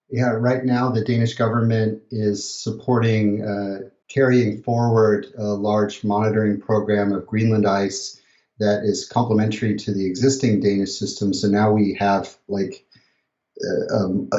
Yeah, right now the Danish government is supporting carrying forward a large monitoring program of Greenland ice that is complementary to the existing Danish system. So now we have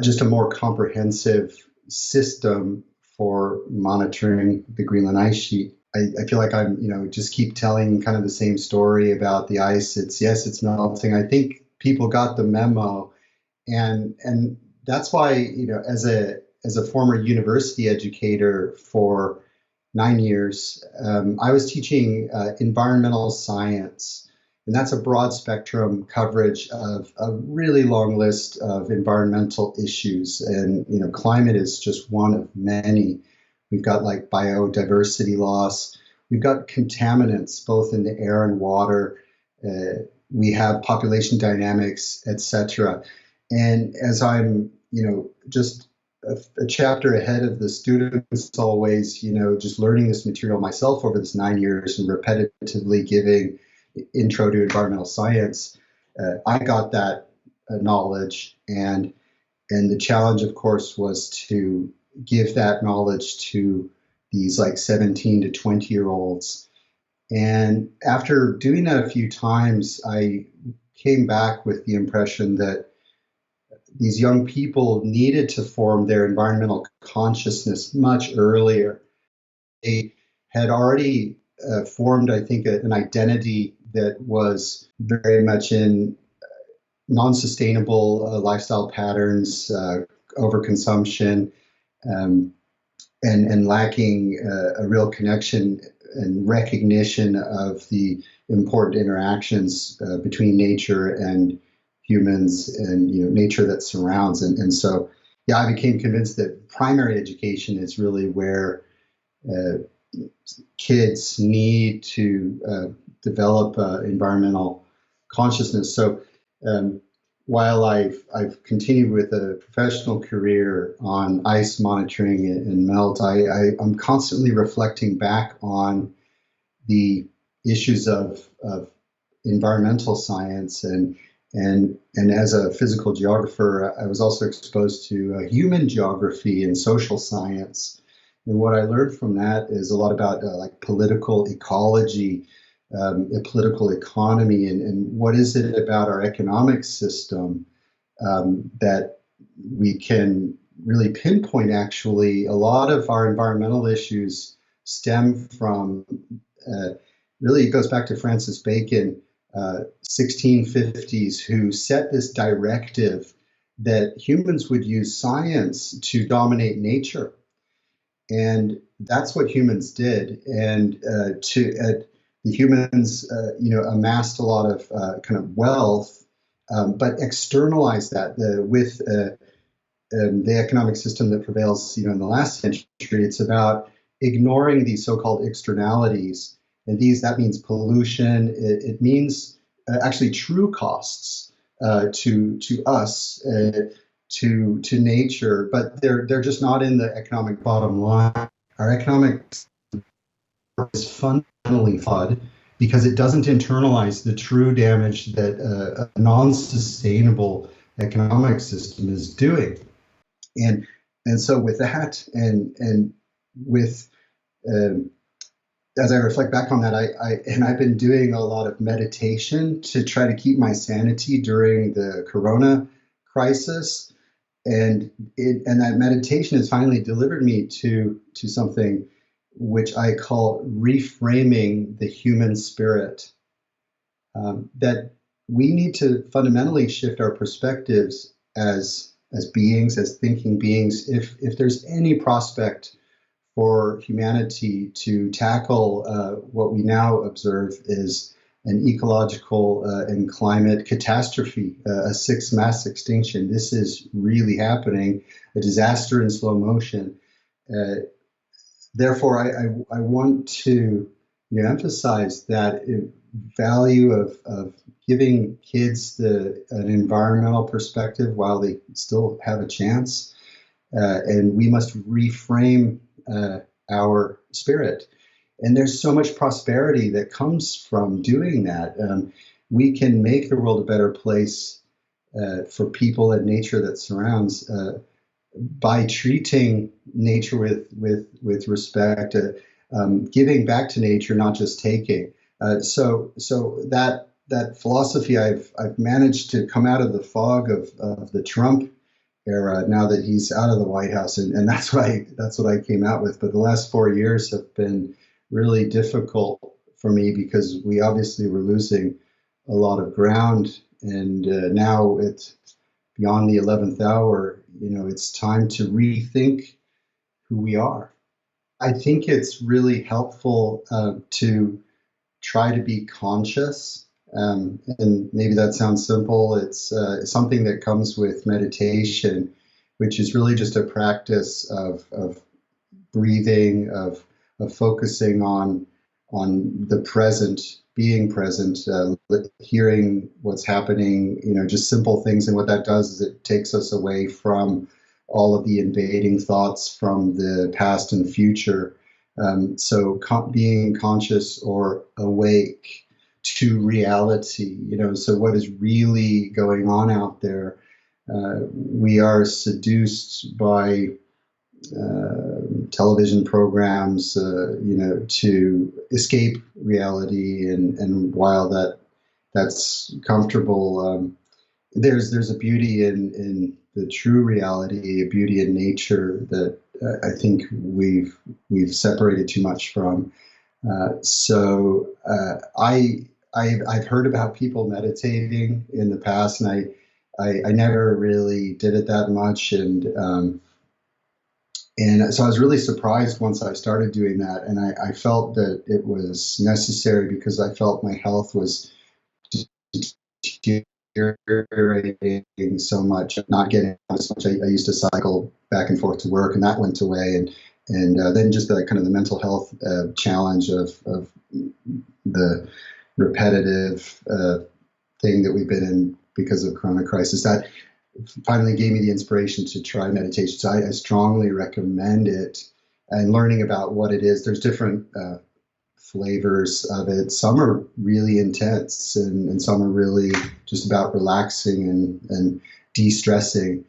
just a more comprehensive system for monitoring the Greenland ice sheet. I feel like I'm, just keep telling kind of the same story about the ice. It's yes, it's melting. I think people got the memo, and that's why as a former university educator for 9 years, I was teaching environmental science, and that's a broad spectrum coverage of a really long list of environmental issues. And climate is just one of many. We've got like biodiversity loss. We've got contaminants both in the air and water. We have population dynamics, etc. And as I'm, just a chapter ahead of the students always, just learning this material myself over this 9 years and repetitively giving intro to environmental science, I got that knowledge. And the challenge, of course, was to give that knowledge to these like 17 to 20-year olds. And after doing that a few times, I came back with the impression that these young people needed to form their environmental consciousness much earlier. They had already formed, I think, an identity that was very much in non-sustainable lifestyle patterns, overconsumption, um, and lacking a real connection and recognition of the important interactions between nature and humans, and nature that surrounds. And so yeah, I became convinced that primary education is really where uh, kids need to develop environmental consciousness. So um, while I've continued with a professional career on ice monitoring and melt, I'm constantly reflecting back on the issues of environmental science, and as a physical geographer, I was also exposed to human geography and social science. And what I learned from that is a lot about like political ecology, a political economy, and what is it about our economic system that we can really pinpoint. Actually, a lot of our environmental issues stem from really, it goes back to Francis Bacon, 1650s, who set this directive that humans would use science to dominate nature. And that's what humans did. And the humans, amassed a lot of kind of wealth, but externalized that with the economic system that prevails, in the last century. It's about ignoring these so-called externalities, and that means pollution. It means actually true costs to us, to nature, but they're just not in the economic bottom line. Our economic is fundamentally flawed because it doesn't internalize the true damage that a non-sustainable economic system is doing. And so with that, and with um, as I reflect back on that, I've been doing a lot of meditation to try to keep my sanity during the Corona crisis, and that meditation has finally delivered me to something which I call reframing the human spirit. That we need to fundamentally shift our perspectives as beings, as thinking beings, if there's any prospect for humanity to tackle what we now observe is an ecological and climate catastrophe, a sixth mass extinction. This is really happening, a disaster in slow motion. Uh, Therefore, I want to emphasize that value of giving kids an environmental perspective while they still have a chance. And we must reframe our spirit. And there's so much prosperity that comes from doing that. We can make the world a better place for people and nature that surrounds. by treating nature with respect, giving back to nature, not just taking. So that philosophy, I've managed to come out of the fog of the Trump era now that he's out of the White House, and that's what I came out with. But the last 4 years have been really difficult for me because we obviously were losing a lot of ground, and now it's beyond the 11th hour. It's time to rethink who we are. I think it's really helpful to try to be conscious. And maybe that sounds simple. It's something that comes with meditation, which is really just a practice of breathing, of focusing on the present, being present, hearing what's happening. Just simple things. And what that does is it takes us away from all of the invading thoughts from the past and future. So being conscious or awake to reality, so what is really going on out there? We are seduced by television programs, to escape reality, and while that's comfortable, there's a beauty in the true reality, a beauty in nature that I think we've separated too much from. I've heard about people meditating in the past, and I never really did it that much, and so I was really surprised once I started doing that, and I felt that it was necessary because I felt my health was deteriorating so much, not getting as much. I used to cycle back and forth to work, and that went away, and then just the kind of the mental health challenge of the repetitive thing that we've been in because of Corona crisis, that finally gave me the inspiration to try meditation. So I strongly recommend it, and learning about what it is. There's different flavors of it. Some are really intense, and some are really just about relaxing and de-stressing.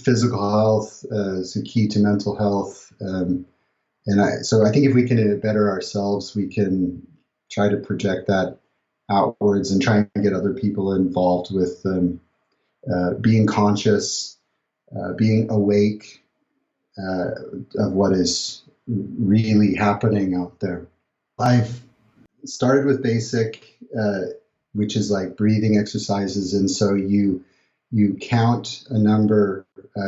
Physical health is a key to mental health. So I think if we can better ourselves, we can try to project that outwards and try and get other people involved with being conscious, being awake of what is really happening out there. I've started with basic, which is like breathing exercises, and so you count a number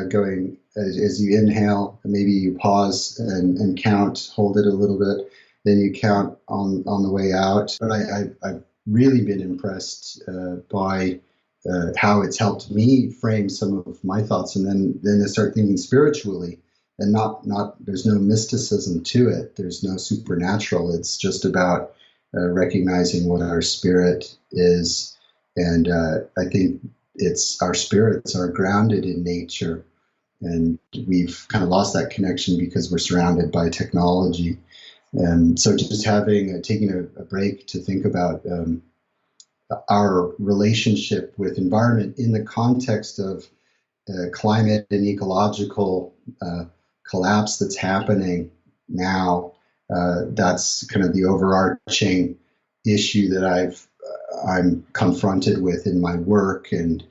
going as you inhale. Maybe you pause and count, hold it a little bit, then you count on the way out. But I've really been impressed by how it's helped me frame some of my thoughts, and then I start thinking spiritually, and not there's no mysticism to it. There's no supernatural. It's just about recognizing what our spirit is, and I think our spirits are grounded in nature, and we've kind of lost that connection because we're surrounded by technology. And so just taking a break to think about our relationship with environment in the context of climate and ecological collapse that's happening now. That's kind of the overarching issue that I'm confronted with in my work and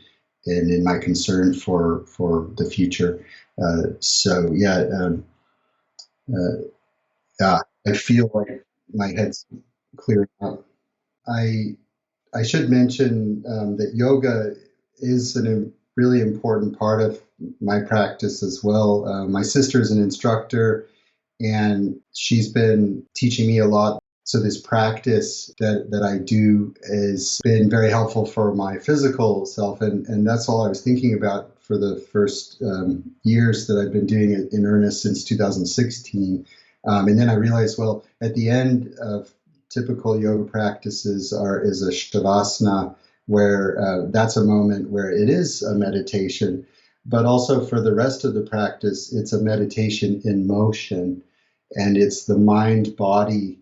in my concern for the future. I feel like my head's clearing up. I should mention that yoga is a really important part of my practice as well. My sister is an instructor, and she's been teaching me a lot. So this practice that I do has been very helpful for my physical self, and that's all I was thinking about for the first years that I've been doing it in earnest since 2016. And then I realized, well, at the end of typical yoga practices is a shavasana, where that's a moment where it is a meditation, but also for the rest of the practice, it's a meditation in motion, and it's the mind-body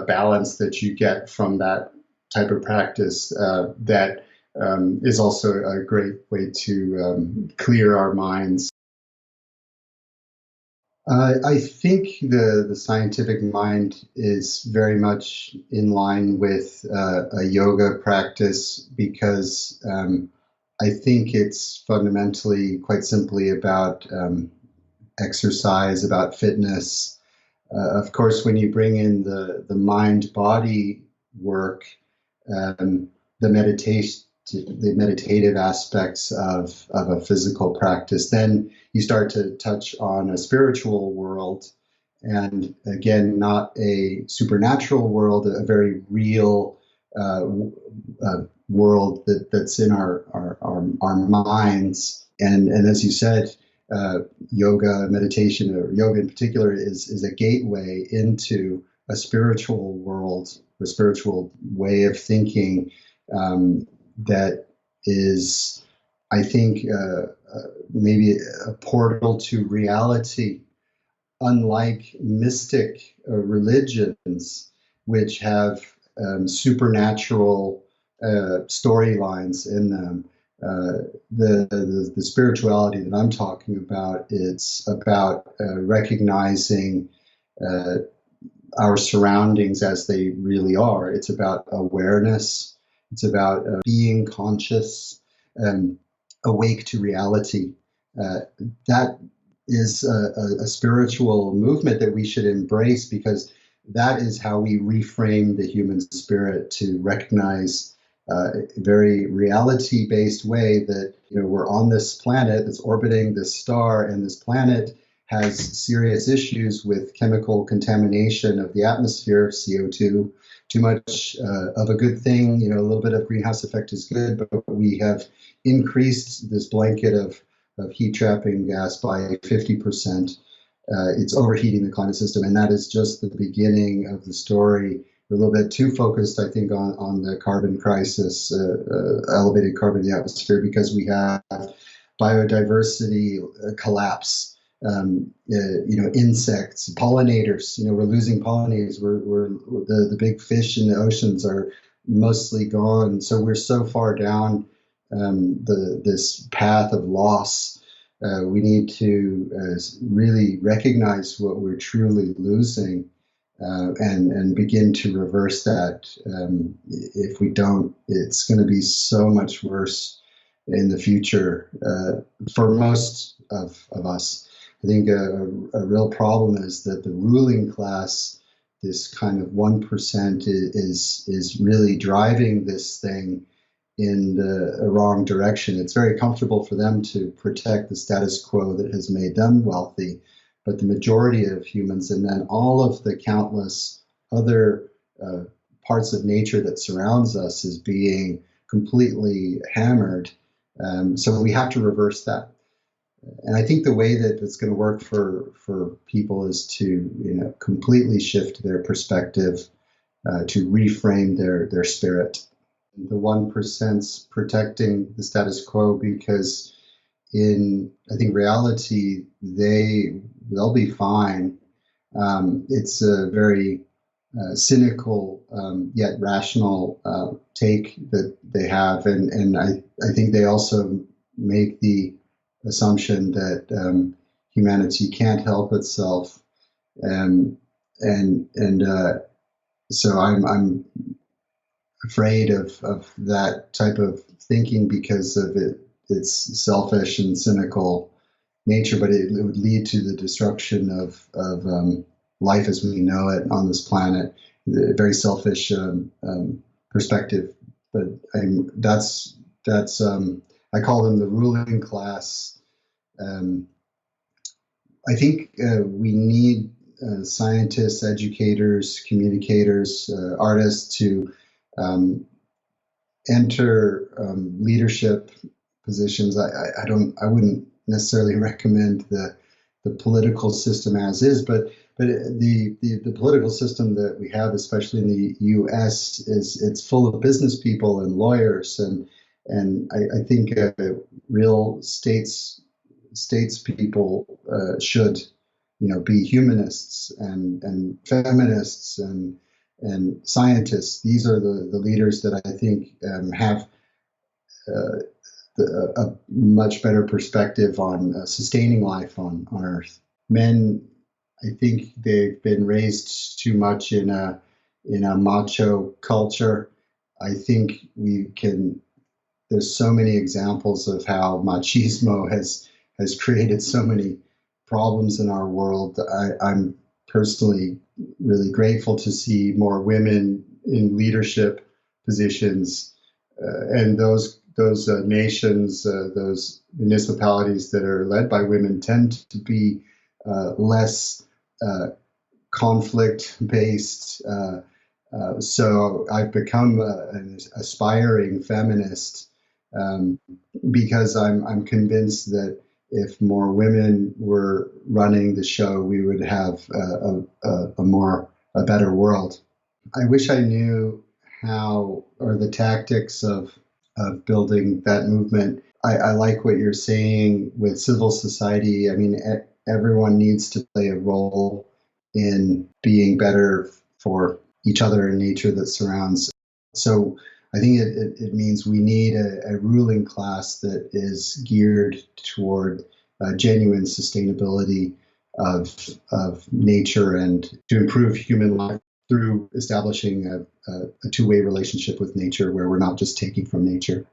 balance that you get from that type of practice that is also a great way to clear our minds. I think the scientific mind is very much in line with a yoga practice because I think it's fundamentally quite simply about exercise, about fitness. Of course, when you bring in the mind-body work, the meditation, the meditative aspects of a physical practice, then you start to touch on a spiritual world, and again, not a supernatural world, a very real world that's in our minds. And as you said, yoga, meditation, or yoga in particular, is a gateway into a spiritual world, a spiritual way of thinking that is, I think, maybe a portal to reality, unlike mystic religions, which have supernatural storylines in them. The spirituality that I'm talking about, it's about recognizing our surroundings as they really are. It's about awareness. It's about being conscious, awake to reality. That is a spiritual movement that we should embrace, because that is how we reframe the human spirit, to recognize a very reality-based way that we're on this planet that's orbiting this star, and this planet has serious issues with chemical contamination of the atmosphere, CO2. Too much of a good thing, a little bit of greenhouse effect is good, but we have increased this blanket of heat trapping gas by 50%. It's overheating the climate system, and that is just the beginning of the story. We're a little bit too focused, I think, on the carbon crisis, elevated carbon in the atmosphere, because we have biodiversity collapse. Insects, pollinators. We're losing pollinators. We're the big fish in the oceans are mostly gone. So we're so far down this path of loss. We need to really recognize what we're truly losing, and begin to reverse that. If we don't, it's going to be so much worse in the future for most of us. I think a real problem is that the ruling class, this kind of 1%, is really driving this thing in the wrong direction. It's very comfortable for them to protect the status quo that has made them wealthy, but the majority of humans, and then all of the countless other parts of nature that surrounds us, is being completely hammered. So we have to reverse that. And I think the way that it's going to work for people is to completely shift their perspective, to reframe their spirit. The 1%'s protecting the status quo, because in, I think, reality they'll be fine. It's a very cynical yet rational take that they have, and I think they also make the assumption that humanity can't help itself, and so I'm afraid of that type of thinking because of its selfish and cynical nature, but it would lead to the destruction of life as we know it on this planet. A very selfish perspective, but that's I call them the ruling class. I think we need scientists, educators, communicators, artists to enter leadership positions. I wouldn't necessarily recommend the political system as is, but the political system that we have, especially in the U.S., it's full of business people and lawyers, and I think real statespeople should be humanists and feminists and scientists. These are the leaders that I think have a much better perspective on sustaining life on Earth. Men, I think they've been raised too much in a macho culture. I think we can. There's so many examples of how machismo has created so many problems in our world. I'm personally really grateful to see more women in leadership positions, and those nations, those municipalities that are led by women tend to be less conflict based. So I've become an aspiring feminist because I'm convinced that if more women were running the show, we would have a better world. I wish I knew how or the tactics of building that movement. I like what you're saying with civil society. I mean, everyone needs to play a role in being better for each other and nature that surrounds. So I think it means we need a ruling class that is geared toward genuine sustainability of nature and to improve human life through establishing a two-way relationship with nature where we're not just taking from nature.